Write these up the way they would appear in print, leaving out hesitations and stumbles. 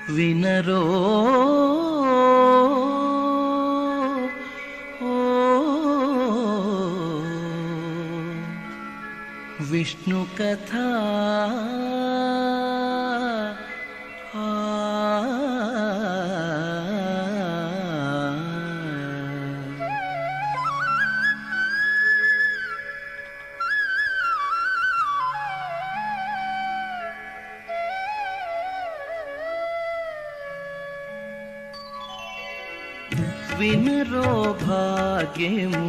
వినరో విష్ణు కథ వినరో భాగ్యము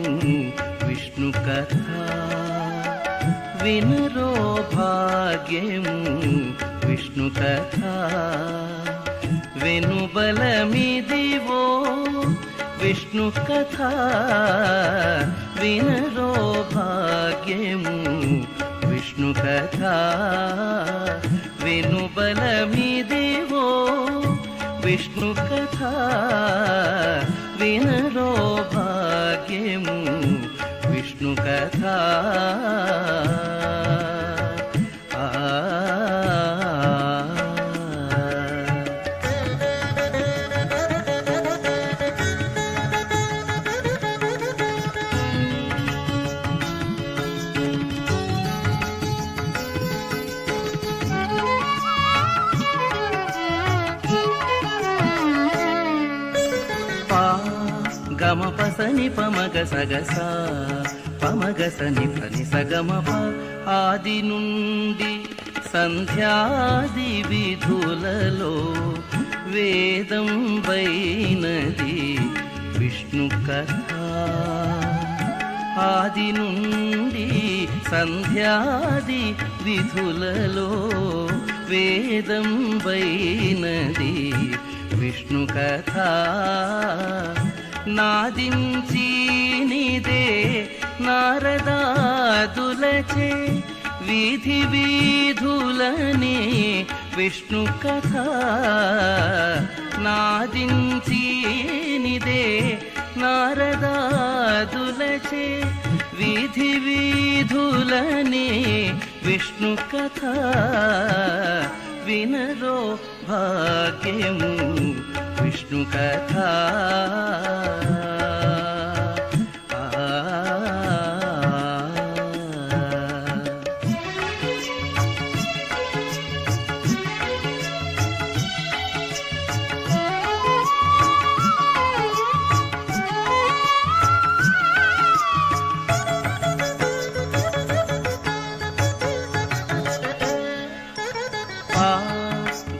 విష్ణు కథ వినరో భాగ్యము విష్ణు కథ వెనుబలమిదివో విష్ణు కథ వినరో భాగ్యము విష్ణు కథ వెనుబలమిదివో విష్ణు కథ వినరో భాగ్యము విష్ణు కథ గమ పసని పమగ సగస పమగ సని పని సగమప ఆది నుండి సంధ్యాది విధులలో వేదం వైనది విష్ణు కథ ఆది నుండి సంధ్యాది విధులలో వేదం వైనది విష్ణు కథ నాదించీనిదే నారదాదులచే వీధి వీధులని విష్ణు కథ నాదించీనిదే నారదాదులచే వీధి వీధులని విష్ణు కథ వినరో భాగ్యము విష్ణు కథ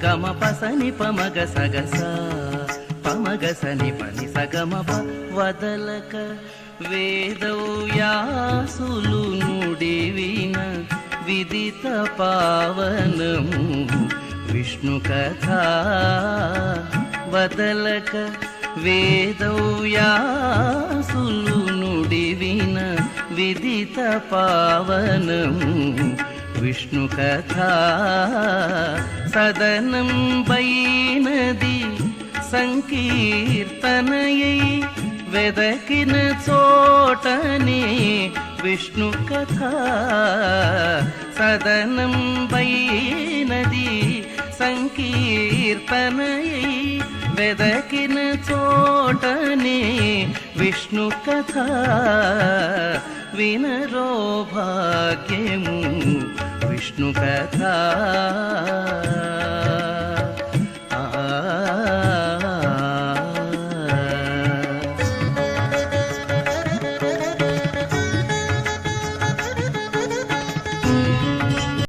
గమ పసని పమగ సగస పమగ సని పని సగమప వదలక వేదవ్యాసులు నుడివిన విదిత పావనము విష్ణు కథ వదలక వేదవ్యాసులు నుడివిన విదిత పావనము విష్ణు కథ సదనం బైనది సంకీర్తనయై వెదకిన చోటనే విష్ణు కథ సదనం బైనది సంకీర్తనయై వెదకిన చోటనే విష్ణు కథ వినరో భాగ్యము విష్ణు కథ